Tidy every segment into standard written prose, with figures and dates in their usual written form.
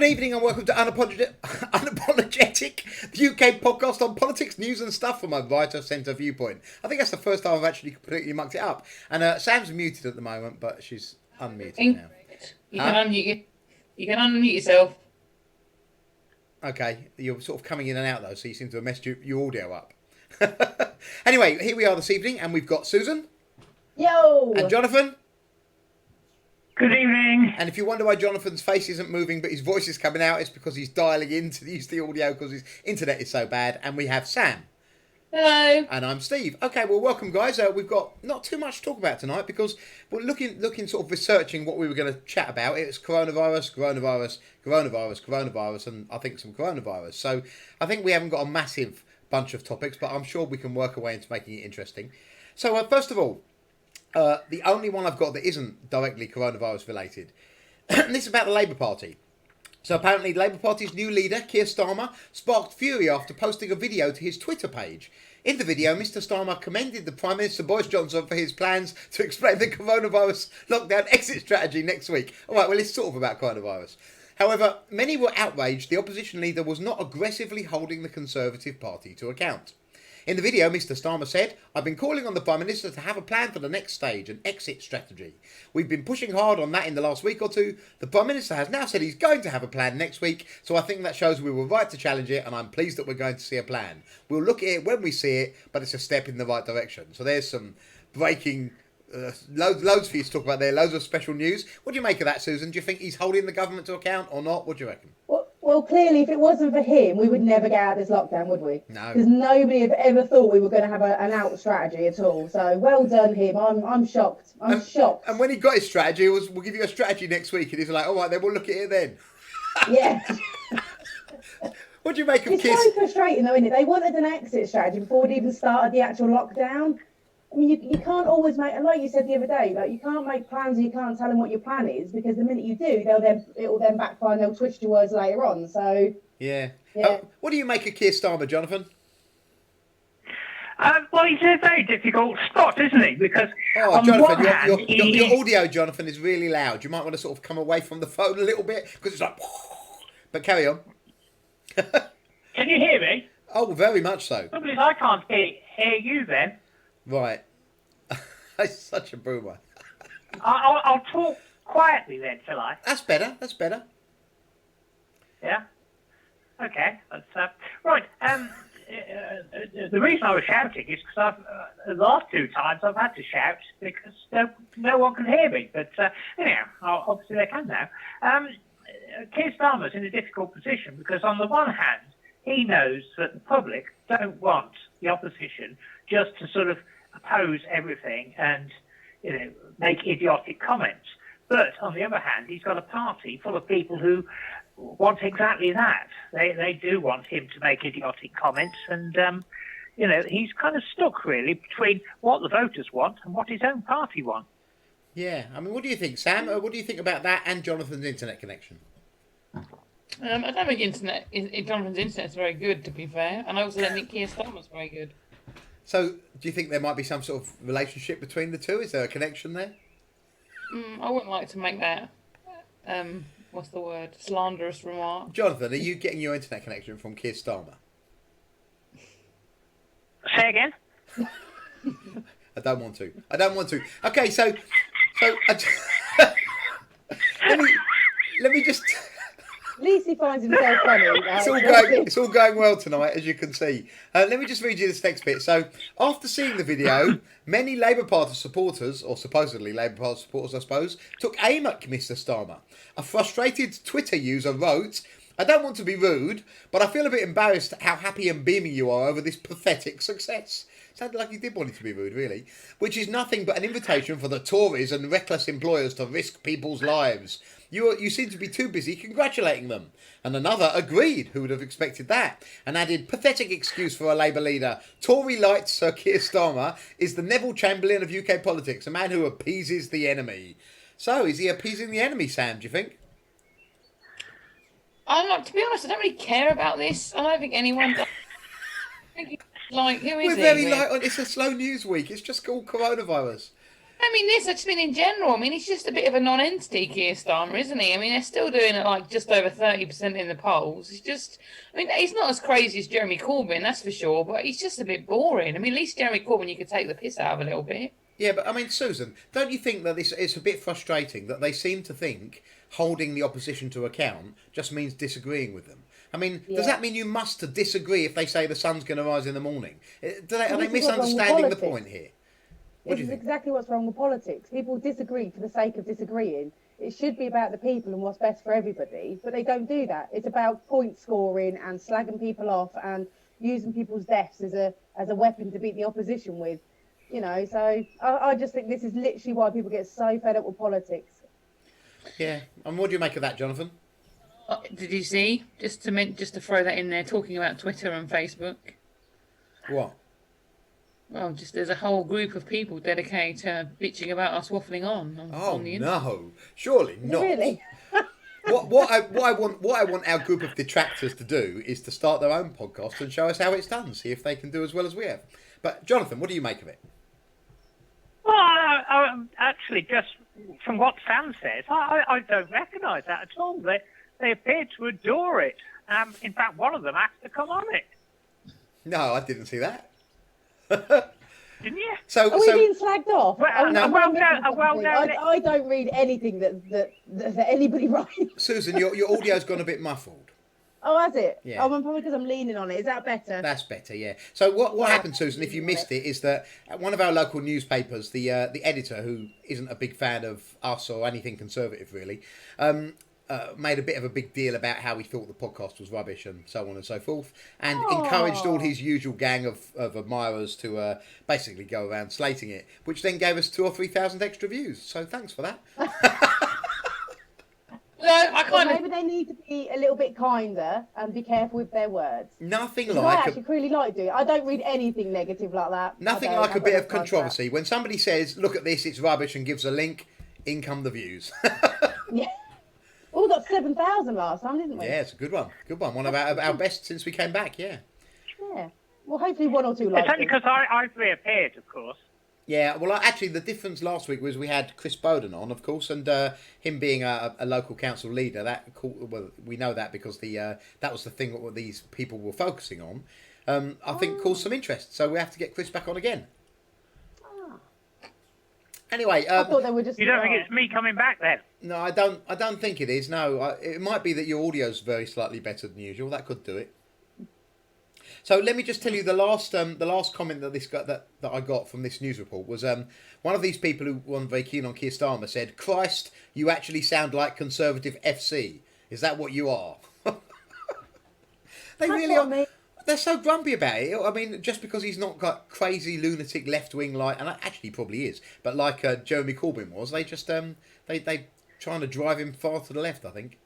Good evening and welcome to Unapologetic, the UK podcast on politics, news and stuff from a writer centre viewpoint. I think that's the first time I've actually completely mucked it up. And Sam's muted at the moment, but she's unmuted now. You can unmute yourself. Okay, you're sort of coming in and out though, so you seem to have messed your audio up. Anyway, here we are this evening and we've got Susan. Yo! And Jonathan. Good evening. And if you wonder why Jonathan's face isn't moving but his voice is coming out, it's because he's dialing in to use the audio because his internet is so bad. And we have Sam. Hello. And I'm Steve. Okay, well, welcome, guys. We've got not too much to talk about tonight because we're looking, sort of researching what we were going to chat about. It's coronavirus, and I think some coronavirus. So I think we haven't got a massive bunch of topics, but I'm sure we can work our way into making it interesting. So first of all, the only one I've got that isn't directly coronavirus related, and this is about the Labour Party. So apparently the Labour Party's new leader, Keir Starmer, sparked fury after posting a video to his Twitter page. In the video, Mr Starmer commended the Prime Minister Boris Johnson for his plans to explain the coronavirus lockdown exit strategy next week. All right, well, it's sort of about coronavirus. However, many were outraged the opposition leader was not aggressively holding the Conservative Party to account. In the video, Mr Starmer said, "I've been calling on the Prime Minister to have a plan for the next stage, an exit strategy. We've been pushing hard on that in the last week or two. The Prime Minister has now said he's going to have a plan next week, so I think that shows we were right to challenge it, and I'm pleased that we're going to see a plan. We'll look at it when we see it, but it's a step in the right direction." So there's some breaking, loads for you to talk about there, loads of special news. What do you make of that, Susan? Do you think he's holding the government to account or not? What do you reckon? Well, clearly, if it wasn't for him, we would never get out of this lockdown, would we? No. Because nobody had ever thought we were going to have an out strategy at all. So well done him. I'm shocked. I'm shocked. And when he got his strategy, it was, "We'll give you a strategy next week." And he's like, "All right, then we'll look at it then." Yeah. What do you make of It's Kiss? so frustrating, though, isn't it? They wanted an exit strategy before we'd even started the actual lockdown. I mean, you can't always make, like you said the other day, like you can't make plans and you can't tell them what your plan is, because the minute you do, it will then backfire and they'll twist your words later on. So Yeah. Yeah. What do you make of Keir Starmer, Jonathan? Well, he's in a very difficult spot, isn't he? Because Oh, on the Jonathan, one hand, your audio, Jonathan, is really loud. You might want to sort of come away from the phone a little bit because it's like. But carry on. Can you hear me? Oh, very much so. Because I can't hear you then. Right. That's such a boomer. I'll talk quietly then, shall I? That's better. That's better. Yeah? Okay. That's, right. The reason I was shouting is because the last two times I've had to shout because no one can hear me. But anyhow, obviously they can now. Keir Starmer's in a difficult position because on the one hand, he knows that the public don't want the opposition just to sort of oppose everything and, make idiotic comments. But on the other hand, he's got a party full of people who want exactly that. They do want him to make idiotic comments, and he's kind of stuck really between what the voters want and what his own party want. Yeah. I mean, what do you think, Sam? What do you think about that and Jonathan's internet connection? I don't think Jonathan's internet's very good, to be fair, and I also don't think Keir Starmer's very good. So, do you think there might be some sort of relationship between the two? Is there a connection there? I wouldn't like to make that, what's the word, slanderous remark. Jonathan, are you getting your internet connection from Keir Starmer? Say again? I don't want to. Okay, so let me just. at least he finds himself funny. It's all going well tonight, as you can see. Let me just read you this next bit. So, after seeing the video, many Labour Party supporters, or supposedly Labour Party supporters, I suppose, took aim at Mr Starmer. A frustrated Twitter user wrote, "I don't want to be rude, but I feel a bit embarrassed at how happy and beaming you are over this pathetic success." Sounded like he did want it to be rude, really. Which is nothing but an invitation for the Tories and reckless employers to risk people's lives. You seem to be too busy congratulating them. And another agreed, who would have expected that, and added, "Pathetic excuse for a Labour leader. Tory light Sir Keir Starmer is the Neville Chamberlain of UK politics, a man who appeases the enemy." So, is he appeasing the enemy, Sam, do you think? I'm not, to be honest, I don't really care about this. I don't think anyone does. Who is We're he? very light on. It's a slow news week. It's just called coronavirus. I mean this, I just mean in general. I mean, he's just a bit of a non-entity, Keir Starmer, isn't he? I mean, they're still doing it like just over 30% in the polls. He's just, I mean, he's not as crazy as Jeremy Corbyn, that's for sure, but he's just a bit boring. I mean, at least Jeremy Corbyn you could take the piss out of a little bit. Yeah, but I mean, Susan, don't you think that it's a bit frustrating that they seem to think holding the opposition to account just means disagreeing with them? I mean, does that mean you must disagree if they say the sun's going to rise in the morning? Are they misunderstanding the point here? This is exactly what's wrong with politics. People disagree for the sake of disagreeing. It should be about the people and what's best for everybody, but they don't do that. It's about point scoring and slagging people off and using people's deaths as a weapon to beat the opposition with. You know, so I just think this is literally why people get so fed up with politics. Yeah, and what do you make of that, Jonathan? Did you see? Just to throw that in there, talking about Twitter and Facebook. What? Well, just there's a whole group of people dedicated to bitching about us waffling on the internet. No, surely not. Really? what I want our group of detractors to do is to start their own podcast and show us how it's done, see if they can do as well as we have. But Jonathan, what do you make of it? Well, I actually, just from what Sam says, I don't recognise that at all. They appear to adore it. In fact, one of them asked to come on it. No, I didn't see that. Didn't you? Are we being slagged off? Well, I don't read anything that anybody writes. Susan, your audio's gone a bit muffled. Oh, has it? Yeah. Oh, probably because I'm leaning on it. Is that better? That's better, yeah. So what happened, Susan, if you missed it, is that at one of our local newspapers, the editor, who isn't a big fan of us or anything conservative really, made a bit of a big deal about how he thought the podcast was rubbish and so on and so forth, and encouraged all his usual gang of admirers to basically go around slating it, which then gave us 2,000 or 3,000 extra views. So thanks for that. Maybe they need to be a little bit kinder and be careful with their words. I actually really like doing it. I don't read anything negative like that. Nothing like a bit of controversy. When somebody says, "Look at this, it's rubbish," and gives a link, in come the views. Yeah. Well, we got 7,000 last time, didn't we? Yeah, it's a good one. Good one. One of our best since we came back. Yeah. Yeah. Well, hopefully one or two like It's only because I've reappeared, of course. Yeah, well, actually, the difference last week was we had Chris Bowden on, of course, and him being a local council leader. We know that because that was the thing that these people were focusing on. I think caused some interest, so we have to get Chris back on again. Anyway, I thought they were just. You don't think it's me coming back then? No, I don't think it is. No, it might be that your audio's very slightly better than usual. That could do it. So let me just tell you the last comment that I got from this news report was one of these people who wasn't very keen on Keir Starmer said, "Christ, you actually sound like Conservative FC. Is that what you are?" They really are. They're so grumpy about it. I mean, just because he's not got crazy lunatic left wing and actually probably is, but like Jeremy Corbyn was, they just they trying to drive him far to the left, I think.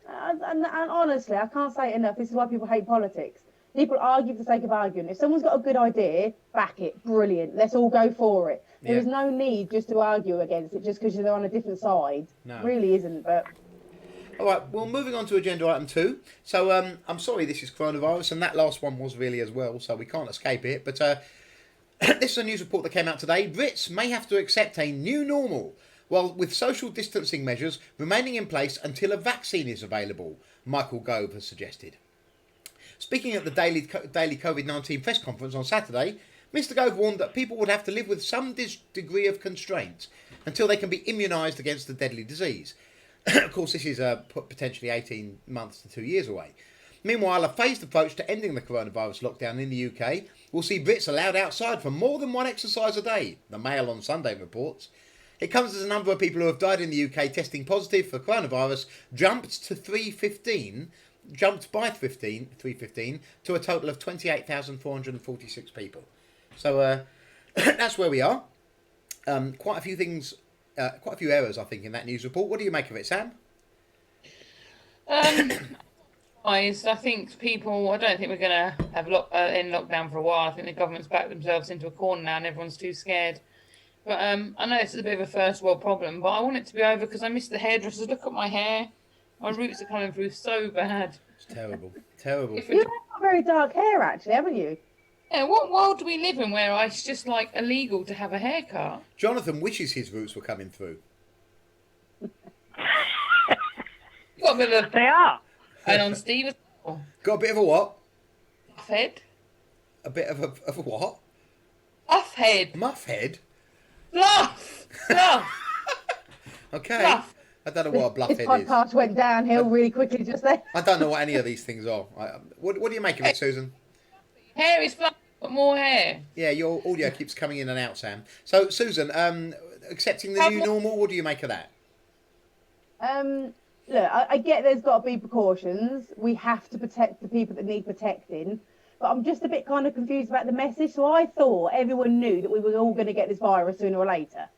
And honestly, I can't say it enough. This is why people hate politics. People argue for the sake of arguing. If someone's got a good idea, back it. Brilliant. Let's all go for it. There is no need just to argue against it just because you're on a different side. No. Really isn't, but... All right, well, moving on to agenda item 2. So, I'm sorry this is coronavirus, and that last one was really as well, so we can't escape it. But this is a news report that came out today. Brits may have to accept a new normal, well, with social distancing measures remaining in place until a vaccine is available, Michael Gove has suggested. Speaking at the daily COVID-19 press conference on Saturday, Mr Gove warned that people would have to live with some degree of constraint until they can be immunised against the deadly disease. Of course, this is potentially 18 months to 2 years away. Meanwhile, a phased approach to ending the coronavirus lockdown in the UK will see Brits allowed outside for more than one exercise a day, the Mail on Sunday reports. It comes as a number of people who have died in the UK testing positive for coronavirus jumped by 315 to a total of 28,446 people. So that's where we are. Quite a few things, quite a few errors, I think, in that news report. What do you make of it, Sam? I think people. I don't think we're going to have end lockdown for a while. I think the government's backed themselves into a corner now, and everyone's too scared. But I know it's a bit of a first world problem, but I want it to be over because I miss the hairdressers. Look at my hair. My roots are coming through so bad. It's terrible. Terrible. You've got very dark hair, actually, haven't you? Yeah, what world do we live in where it's just like illegal to have a haircut? Jonathan wishes his roots were coming through. You got a bit of They are. going on, Steve, as well. Got a bit of a what? Muff head. A bit of a what? Muff head. Muff head? Bluff. Bluff. Okay. Bluff. I don't know what a bluff This head is. podcast went downhill really quickly just then. I don't know what any of these things are. What do you make of it, Susan? Hair is fluff, but more hair. Yeah, your audio keeps coming in and out, Sam. So, Susan, accepting the new normal, what do you make of that? Look, I get there's got to be precautions. We have to protect the people that need protecting. But I'm just a bit kind of confused about the message. So I thought everyone knew that we were all going to get this virus sooner or later.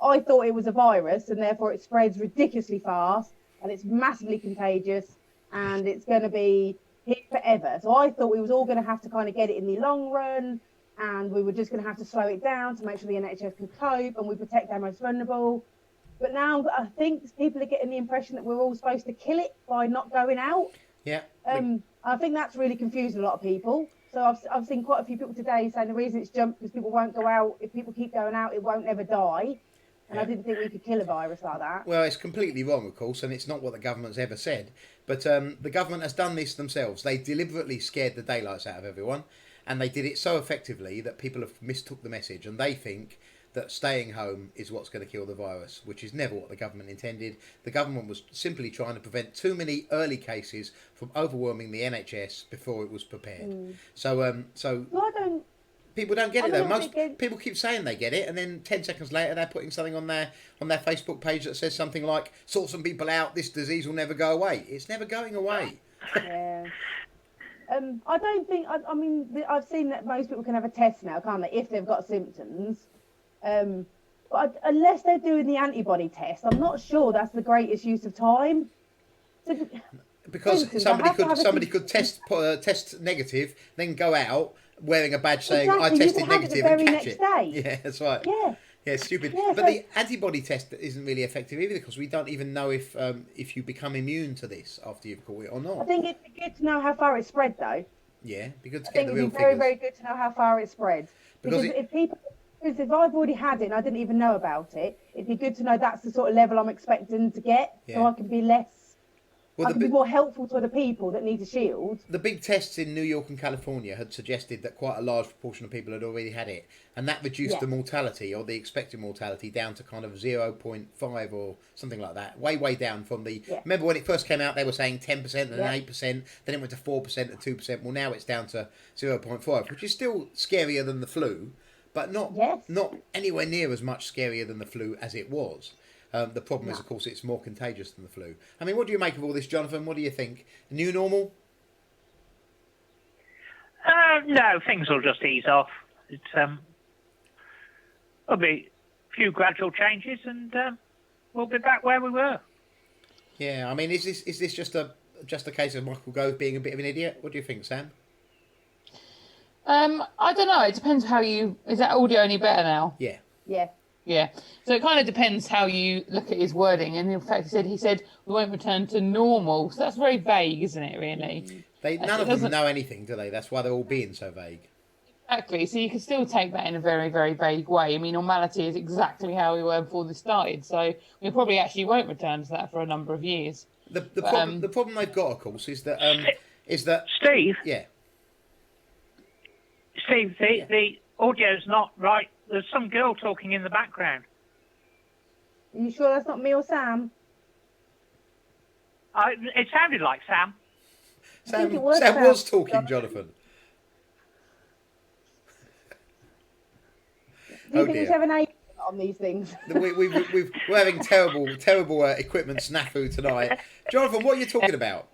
I thought it was a virus and therefore it spreads ridiculously fast and it's massively contagious and it's going to be here forever. So I thought we was all going to have to kind of get it in the long run and we were just going to have to slow it down to make sure the NHS could cope and we protect our most vulnerable. But now I think people are getting the impression that we're all supposed to kill it by not going out. Yeah. I think that's really confusing a lot of people. So I've seen quite a few people today saying the reason it's jumped because people won't go out. If people keep going out, it won't ever die. And I didn't think we could kill a virus like that. Well, it's completely wrong, of course, and it's not what the government's ever said. But the government has done this themselves. They deliberately scared the daylights out of everyone, and they did it so effectively that people have mistook the message, and they think that staying home is what's going to kill the virus, which is never what the government intended. The government was simply trying to prevent too many early cases from overwhelming the NHS before it was prepared. So Well, I don't. people don't get it though. I'm Most thinking- people keep saying they get it, and then 10 seconds later they're putting something on their Facebook page that says something like, "Sort some people out. This disease will never go away." It's never going away. Yeah. I don't think. I mean, I've seen that most people can have a test now, can't they, if they've got symptoms. But unless they're doing the antibody test, I'm not sure that's the greatest use of time. So, Because For instance, somebody could test negative, then go out wearing a badge saying Exactly, I you tested could have it the negative and very catch next it. day. Yeah, that's right. yeah. Yeah, it's stupid. Yeah, but so- the antibody test isn't really effective either because we don't even know if you become immune to this after you've caught it or I not. think it'd be good to know how far it spread, though. Yeah, be good to I get think the it'd real be very, figures. very good to know how far it spreads. Because Because if I've already had it and I didn't even know about it, it'd be good to know that's the sort of level I'm expecting to get, Yeah. so I can be less. Well, I can be more helpful to other people that need a shield. the big tests in New York and California had suggested that quite a large proportion of people had already had it, and that reduced Yeah. the mortality or the expected mortality down to kind of 0.5 or something like that. Way down from the. Yeah. Remember when it first came out, they were saying 10% and Yeah. 8%, then it went to 4% and 2%. Well, now it's down to 0.5, which is still scarier than the flu, but not Yes. not anywhere near as much scarier than the flu as it was. The problem is, No. of course, it's more contagious than the flu. I mean, what do you make of all this, Jonathan? What do you think? New normal? No, things will just ease off. It's there'll be a few gradual changes, and we'll be back where we were. Yeah, I mean, is this just a case of Michael Gove being a bit of an idiot? What do you think, Sam? I don't know. It depends how you. Is that audio any better now? Yeah. Yeah. Yeah. So it kind of depends how you look at his wording. And in fact, he said we won't return to normal. So that's very vague, isn't it? Really. None of them doesn't- know anything, do they? That's why they're all being so vague. Exactly. So you can still take that in a very, very vague way. I mean, normality is exactly how we were before this started. So we probably actually won't return to that for a number of years. The problem they've got, of course, is that Steve, yeah. the audio's not right. There's some girl talking in the background. Are you sure that's not me or Sam? It sounded like Sam. think Sam it was Sam Sam, was talking, Jonathan. Do you Oh, think we dear. should have an age on these things? We're having terrible equipment snafu tonight. Jonathan, what are you talking about?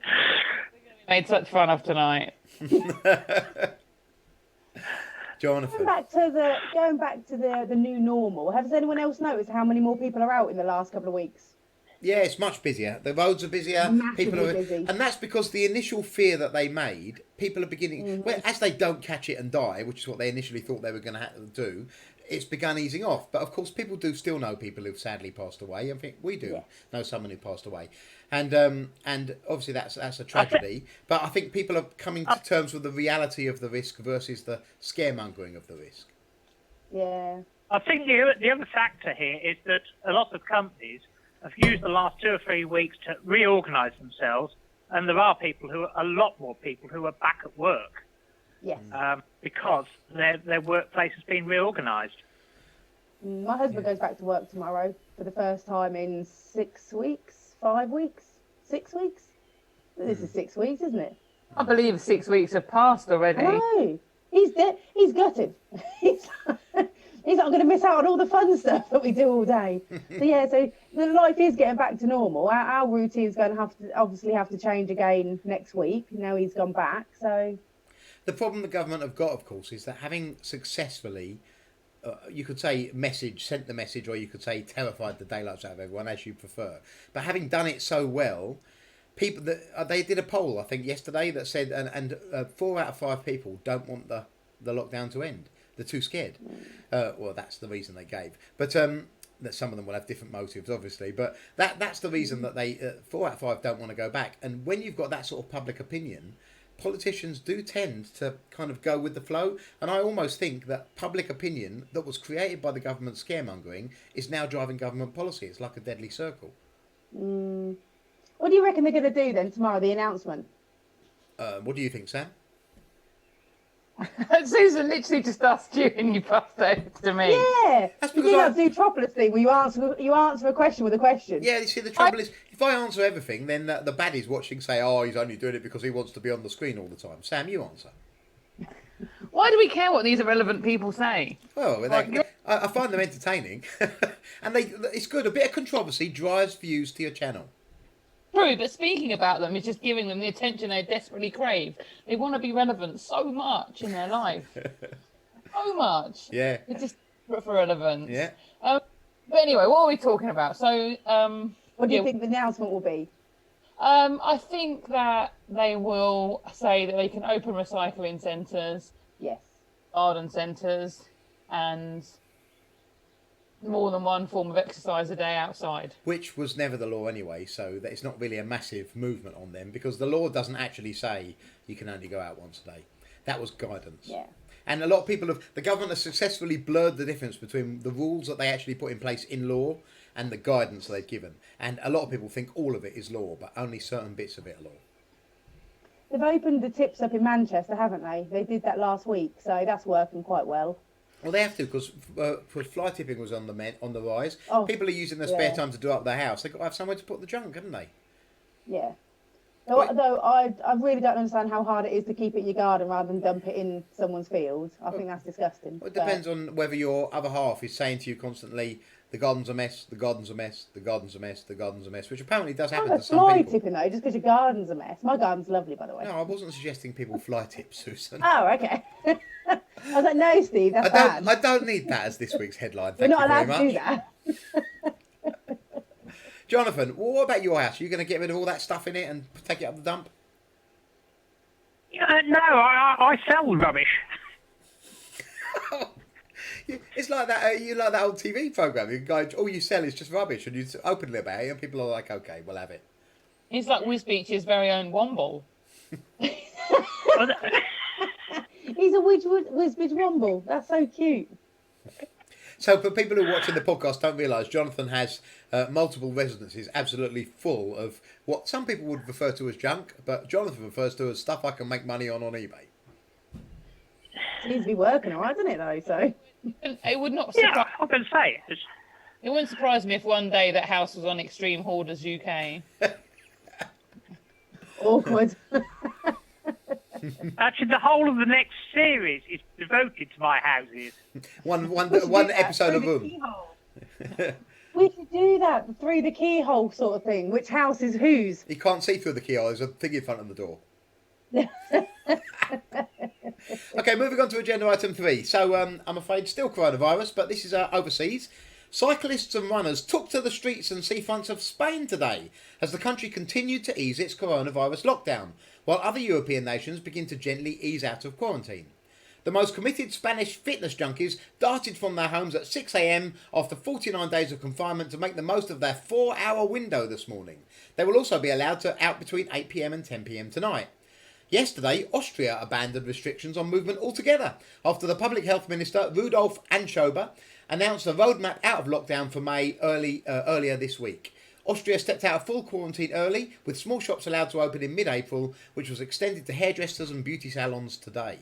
Made such fun of tonight. Jonathan. Going back to the new normal. Has anyone else noticed how many more people are out in the last couple of weeks? Yeah, it's much busier. The roads are busier. Massively busy. And that's because the initial fear that they made, people are beginning, well, as they don't catch it and die, which is what they initially thought they were going to have to do, it's begun easing off. But of course, people do still know people who've sadly passed away. I think we do know someone who passed away, and obviously that's a tragedy. But I think people are coming to terms with the reality of the risk versus the scaremongering of the risk. Yeah. I think the other factor here is that a lot of companies have used the last 2 or 3 weeks to reorganise themselves, and there are a lot more people who are back at work. Yes. Because their workplace has been reorganised. My husband goes back to work tomorrow for the first time in 6 weeks, 5 weeks, 6 weeks. This is 6 weeks, isn't it? I believe 6 weeks have passed already. No, he's he's gutted. He's not going to miss out on all the fun stuff that we do all day. So the life is getting back to normal. Our routine's going to have to change again next week. Now he's gone back, so. The problem the government have got, of course, is that having successfully, you could say sent the message, or you could say terrified the daylights out of everyone, as you prefer. But having done it so well, people they did a poll, I think, yesterday that said, and 4 out of 5 people don't want the lockdown to end. They're too scared. Well, that's the reason they gave. But that some of them will have different motives, obviously. But that's the reason that they 4 out of 5 don't want to go back. And when you've got that sort of public opinion, politicians do tend to kind of go with the flow. And I almost think that public opinion that was created by the government scaremongering is now driving government policy. It's like a deadly circle. What do you reckon they're going to do then tomorrow, the announcement? What do you think, Sam? Susan literally just asked you and you passed it to me. Yeah, That's you because do that Zootropolis thing where you answer a question with a question. Yeah, you see, the trouble is, if I answer everything, then the baddies watching say, oh, he's only doing it because he wants to be on the screen all the time. Sam, you answer. Why do we care what these irrelevant people say? Well, I find them entertaining. And it's good. A bit of controversy drives views to your channel. True, but speaking about them is just giving them the attention they desperately crave. They want to be relevant so much in their life. So much. Yeah. It's just for relevance. Yeah. But anyway, what are we talking about? So, What do you think the announcement will be? I think that they will say that they can open recycling centres, Yes. garden centres, and more than one form of exercise a day outside. Which was never the law anyway, so that it's not really a massive movement on them, because the law doesn't actually say you can only go out once a day. That was guidance. Yeah. And a lot of people the government has successfully blurred the difference between the rules that they actually put in place in law and the guidance they've given. And a lot of people think all of it is law, but only certain bits of it are law. They've opened the tips up in Manchester, haven't they? They did that last week, so that's working quite well. Well, they have to, because fly tipping was on the rise. Oh, People are using their spare time to do up their house. They've got to have somewhere to put the junk, haven't they? Yeah. Though I really don't understand how hard it is to keep it in your garden rather than dump it in someone's field. I think that's disgusting. Well, it depends on whether your other half is saying to you constantly, the garden's a mess, the garden's a mess, the garden's a mess, the garden's a mess, which apparently does happen to some fly people. tipping though, just because your garden's a mess. My garden's lovely, by the way. No, I wasn't suggesting people fly tip, Susan. Oh, okay. I was like, no, Steve, that's bad. I don't need that as this week's headline. We're Thank not you allowed very to much. do that. Jonathan, what about your house? Are you going to get rid of all that stuff in it and take it up the dump? No, I sell rubbish. It's like that. You like that old TV program? You go, all you sell is just rubbish, and you openly about it, and people are like, "Okay, we'll have it." It's like Wisbeach's very own Womble. He's a Wisbech Womble. That's so cute. So for people who are watching the podcast don't realise, Jonathan has multiple residences absolutely full of what some people would refer to as junk, but Jonathan refers to as stuff I can make money on eBay. Seems to be working all right, doesn't it, though? So. It would not Yeah, surprise. I can say it. It wouldn't surprise me if one day that house was on Extreme Hoarders UK. Awkward. Actually, the whole of the next series is devoted to my houses. one episode of them. We should do that through the keyhole sort of thing. Which house is whose? You can't see through the keyhole. There's a thing in front of the door. Okay, moving on to agenda item 3. So I'm afraid still coronavirus, but this is overseas. Cyclists and runners took to the streets and seafronts of Spain today as the country continued to ease its coronavirus lockdown, while other European nations begin to gently ease out of quarantine. The most committed Spanish fitness junkies darted from their homes at 6 a.m. after 49 days of confinement to make the most of their 4-hour window this morning. They will also be allowed out between 8 p.m. and 10 p.m. tonight. Yesterday, Austria abandoned restrictions on movement altogether after the Public Health Minister, Rudolf Anschober, announced a roadmap out of lockdown for May earlier this week. Austria stepped out of full quarantine early, with small shops allowed to open in mid-April, which was extended to hairdressers and beauty salons today.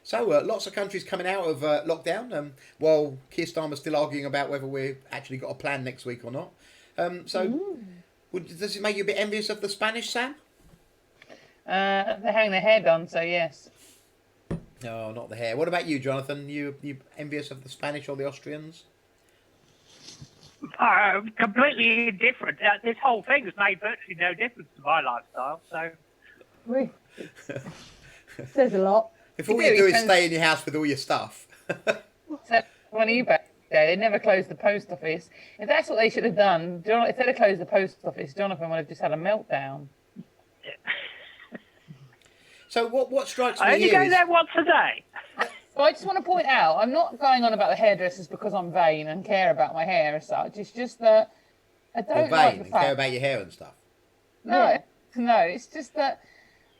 So, lots of countries coming out of lockdown, while Keir Starmer's still arguing about whether we've actually got a plan next week or not. Does it make you a bit envious of the Spanish, Sam? They're having their hair done, so yes. No, not the hair. What about you, Jonathan? You envious of the Spanish or the Austrians? Completely indifferent. This whole thing has made virtually no difference to my lifestyle. So, Says a lot. If all you do is stay in your house with all your stuff. So on eBay, they never closed the post office. If that's what they should have done, if they'd have closed the post office, Jonathan would have just had a meltdown. So what strikes me I only here go is... there once a day. So I just want to point out, I'm not going on about the hairdressers because I'm vain and care about my hair as such. It's just that I don't like the and fact... care about your hair and stuff. No, it's just that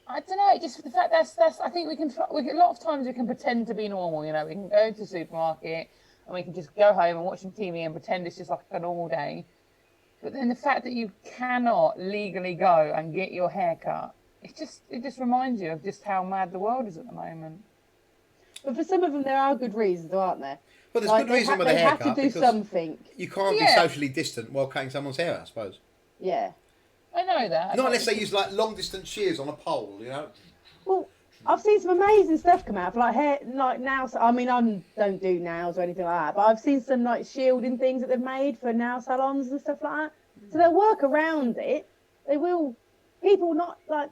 I don't know. Just the fact that's I think we can a lot of times we can pretend to be normal. You know, we can go to the supermarket and we can just go home and watch some TV and pretend it's just like a normal day. But then the fact that you cannot legally go and get your hair cut, it just reminds you of just how mad the world is at the moment. But for some of them, there are good reasons, aren't there? Well, there's good reason with a haircut. They have to do something. You can't be socially distant while cutting someone's hair, I suppose. Yeah. I know that. Not unless they use like long distance shears on a pole, you know. Well, I've seen some amazing stuff come out for like hair, like nails. I mean, I don't do nails or anything like that, but I've seen some like shielding things that they've made for nail salons and stuff like that. So they'll work around it. They will. People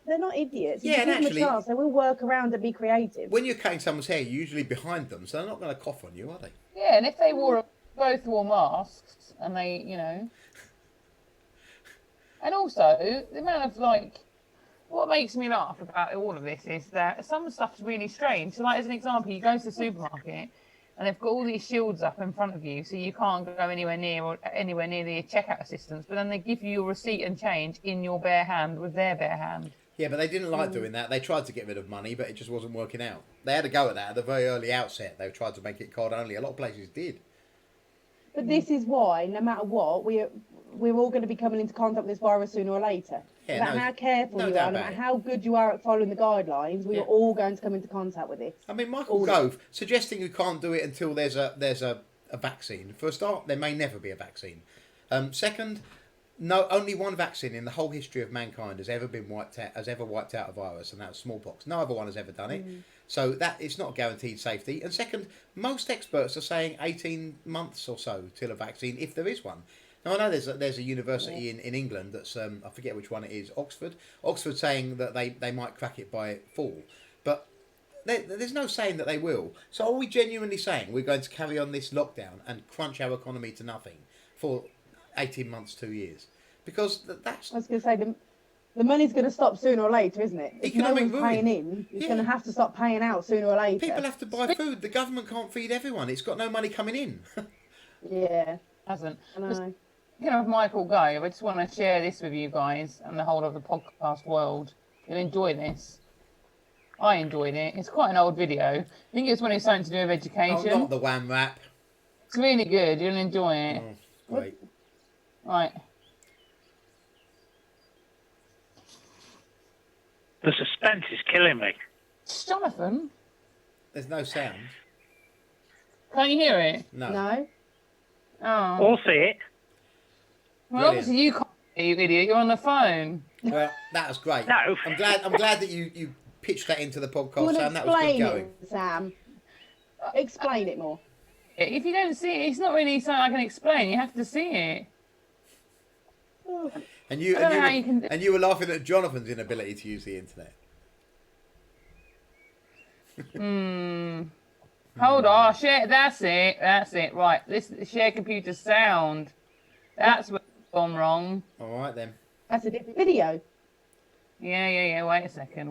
they're not idiots. Yeah, and actually, they will work around and be creative. When you're cutting someone's hair, you're usually behind them, so they're not going to cough on you, are they? Yeah, and if they both wore masks and they, and also the amount of what makes me laugh about all of this is that some stuff's really strange. So, like as an example, you go to the supermarket and they've got all these shields up in front of you, so you can't go anywhere near the checkout assistants. But then they give you your receipt and change in your bare hand with their bare hand. Yeah, but they didn't like doing that. They tried to get rid of money, but it just wasn't working out. They had a go at that at the very early outset. They tried to make it card only. A lot of places did. But this is why, no matter what, we're all going to be coming into contact with this virus sooner or later. Yeah, no matter how careful you are, no matter how good you are at following the guidelines, we are all going to come into contact with this. I mean, Michael Gove suggesting you can't do it until there's a vaccine. For a start, there may never be a vaccine. Second, only one vaccine in the whole history of mankind has ever wiped out a virus, and that was smallpox. No other one has ever done it. So that it's not guaranteed safety. And second, most experts are saying 18 months or so till a vaccine, if there is one. Now, I know there's a university in England that's, I forget which one it is, Oxford saying that they might crack it by fall. But there's no saying that they will. So are we genuinely saying we're going to carry on this lockdown and crunch our economy to nothing for 18 months, 2 years? Because that's... I was going to say, the money's going to stop sooner or later, isn't it? If no one's ruin. paying in, it's going to have to stop paying out sooner or later. People have to buy food. The government can't feed everyone. It's got no money coming in. Yeah. Hasn't. I know. Of Michael Gove, I just want to share this with you guys and the whole of the podcast world. You'll enjoy this. I enjoyed it. It's quite an old video. I think it's when it's something to do with education. Oh, not the wham rap. It's really good. You'll enjoy it. Oh, great. Right. The suspense is killing me. Jonathan? There's no sound. Can't you hear it? No. Oh. Or see it. Well, obviously you can't hear, you idiot. You're on the phone. Well, that was great. No. I'm glad that you pitched that into the podcast, Sam. That was good Explain going. it, Sam. Explain it more. If you don't see it, it's not really something I can explain. You have to see it. And you were laughing at Jonathan's inability to use the internet. Hold on, share. That's it. That's it. Right. This share computer sound. That's what's gone wrong. All right then. That's a different video. Yeah. Wait a second.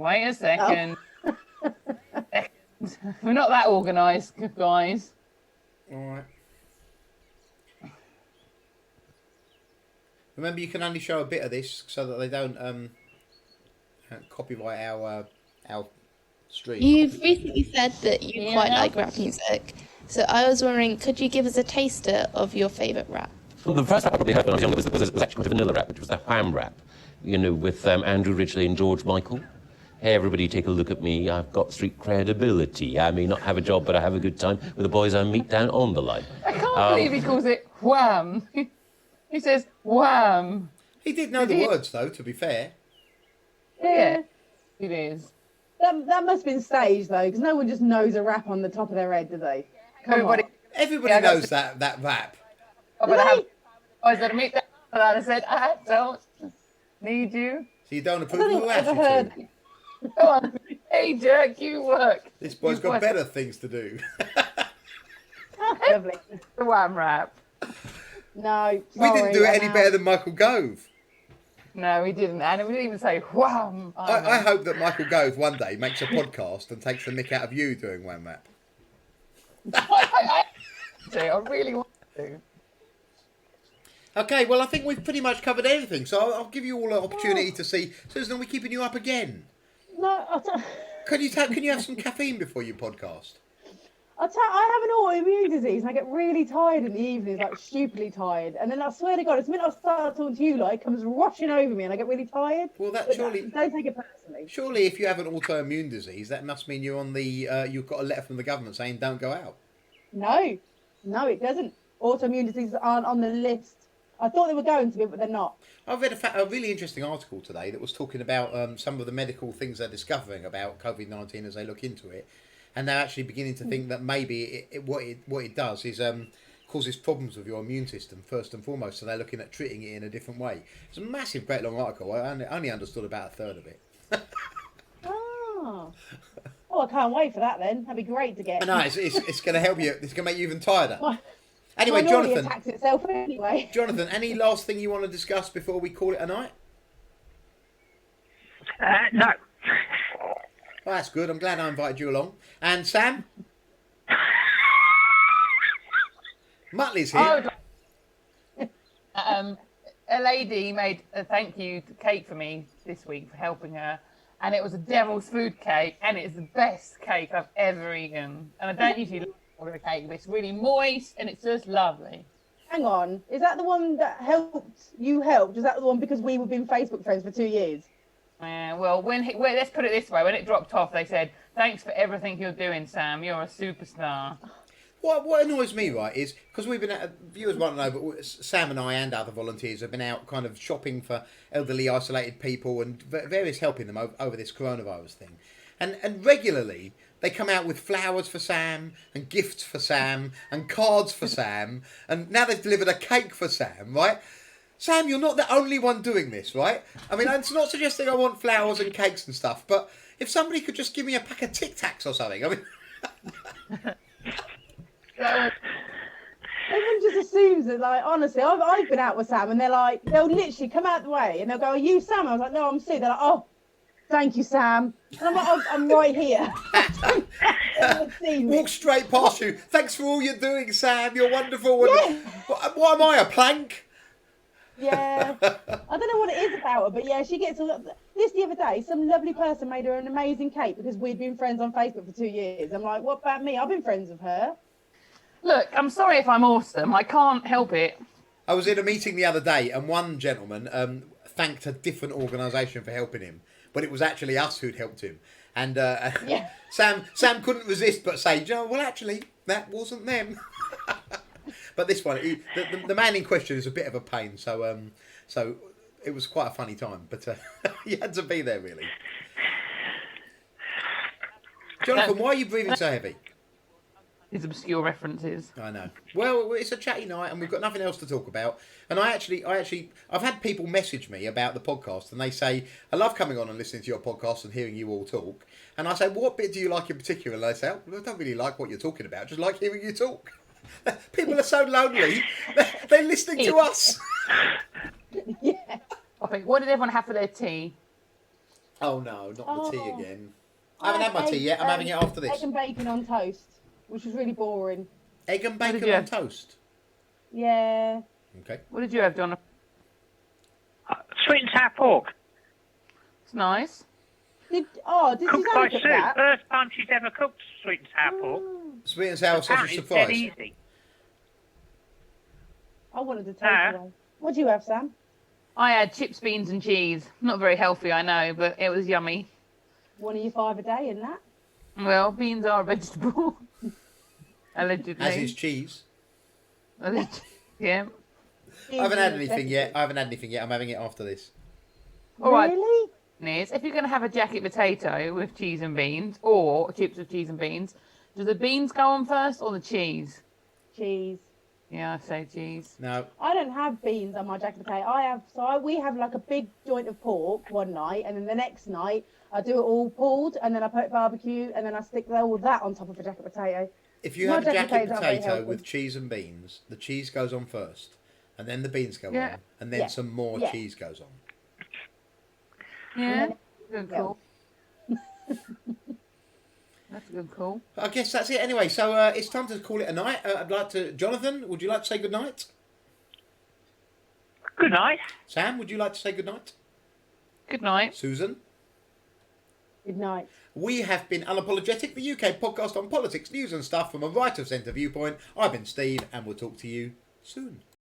We're not that organised, guys. All right. Remember, you can only show a bit of this so that they don't copyright our stream. You've recently said that you quite like rap music. So I was wondering, could you give us a taster of your favourite rap? Well, the first rap I probably heard when I was younger was actually a vanilla rap, which was the Wham rap, with Andrew Ridgeley and George Michael. Hey, everybody, take a look at me. I've got street credibility. I may not have a job, but I have a good time with the boys I meet down on the line. I can't believe he calls it wham. He says wham. He did know the words, though, to be fair. Yeah, it is. That must have been staged though, because no one just knows a rap on the top of their head, do they? Everybody knows that rap. I said, meet that. And I said, I don't need you. So you don't I approve don't of think the I've ever heard. attitude. Go on. Hey, Jack, you work. This boy's got better things to do. Lovely. The wham rap. No, We didn't do it any I'm out. better than Michael Gove. No, he didn't. And we didn't even say wham. I hope that Michael Gove one day makes a podcast and takes the mick out of you doing Wham Rap. I really want to. Okay, well, I think we've pretty much covered everything, so I'll give you all an opportunity to see. Susan, are we keeping you up again? No, Can you have some caffeine before you podcast? I have an autoimmune disease and I get really tired in the evenings, like stupidly tired. And then I swear to God, the minute I start talking to you, like, it comes rushing over me and I get really tired. Well, that But surely, don't take it personally. surely, if you have an autoimmune disease, that must mean you're on the. You've got a letter from the government saying don't go out. No, it doesn't. Autoimmune diseases aren't on the list. I thought they were going to be, but they're not. I've read a really interesting article today that was talking about some of the medical things they're discovering about COVID-19 as they look into it, and they're actually beginning to think that maybe what it does is causes problems with your immune system first and foremost. So they're looking at treating it in a different way. It's a massive, great long article. I only understood about a third of it. Oh, I can't wait for that then. That'd be great to get. No, it's going to help you. It's going to make you even tireder. My- Anyway, Mine already Jonathan. attacks itself anyway. Jonathan, any last thing you want to discuss before we call it a night? No. Well, that's good. I'm glad I invited you along. And Sam? Muttley's here. A lady made a thank you cake for me this week for helping her, and it was a devil's food cake, and it's the best cake I've ever eaten. And I don't usually like order cake, but it's really moist and it's just lovely. Hang on, is that the one that you helped? Is that the one because we've been Facebook friends for 2 years? Well, let's put it this way: when it dropped off, they said, "Thanks for everything you're doing, Sam. You're a superstar." What annoys me, right, is because we've been viewers won't know, but Sam and I and other volunteers have been out kind of shopping for elderly, isolated people and various helping them over this coronavirus thing, and regularly they come out with flowers for Sam and gifts for Sam and cards for Sam, and now they've delivered a cake for Sam, right? Sam, you're not the only one doing this, right? I mean, it's not suggesting I want flowers and cakes and stuff, but if somebody could just give me a pack of Tic Tacs or something, I mean. Everyone just assumes that, like, honestly, I've been out with Sam and they'll literally come out the way and they'll go, "Are you Sam?" I was like, "No, I'm Sue." They're like, "Oh, thank you, Sam." And I'm like, I'm right here. Walk straight past you. Thanks for all you're doing, Sam. You're wonderful. Yeah. What am I, a plank? Yeah, I don't know what it is about her, but yeah, she gets this the other day. Some lovely person made her an amazing cake because we'd been friends on Facebook for 2 years. I'm like, what about me? I've been friends with her. Look, I'm sorry if I'm awesome. I can't help it. I was in a meeting the other day, and one gentleman thanked a different organisation for helping him, but it was actually us who'd helped him. And Yeah. Sam couldn't resist but say, well, actually, that wasn't them. But this one, the man in question is a bit of a pain, so it was quite a funny time. But you had to be there, really. Jonathan, why are you breathing so heavy? his obscure references. I know. Well, it's a chatty night, and we've got nothing else to talk about. And I've had people message me about the podcast, and they say, "I love coming on and listening to your podcast and hearing you all talk." And I say, "What bit do you like in particular?" And they say, "Well, I don't really like what you're talking about. Just like hearing you talk." People are so lonely. They're listening to us. Yeah. I think. What did everyone have for their tea? Oh no, not the tea Oh. again. I haven't had my tea yet. I'm having it after this. Egg and bacon on toast, which was really boring. Egg and What did bacon you on have? toast. Yeah. Okay. What did you have, Donna? Sweet and sour pork. It's nice. Did Cooked Susanna by cook Sue. that? First time she's ever cooked sweet and sour pork. Sweet and sour sausage Apparently it's dead surprise. easy. I wanted to take No. one. What do you have, Sam? I had chips, beans, and cheese. Not very healthy, I know, but it was yummy. One of your 5 a day in that? Well, beans are a vegetable. Allegedly. As is cheese. Yeah. I haven't had anything yet. I'm having it after this. All right. Really? Is if you're going to have a jacket potato with cheese and beans, or chips with cheese and beans, do the beans go on first or the cheese? Cheese. Yeah, I say cheese. No. I don't have beans on my jacket potato. We have like a big joint of pork one night, and then the next night I do it all pulled, and then I put barbecue, and then I stick all that on top of a jacket potato. If you My have a jacket jacket potatoes aren't very potato healthy. with cheese and beans, the cheese goes on first, and then the beans go Yeah. on, and then Yeah. some more Yeah. cheese goes on. Yeah. Good Yeah. call. That's a good call. I guess that's it anyway. So it's time to call it a night. I'd like to, Jonathan, would you like to say good night? Good night. Sam, would you like to say good night? Good night. Susan? Good night. We have been Unapologetic, the UK podcast on politics, news and stuff from a right of centre viewpoint. I've been Steve, and we'll talk to you soon.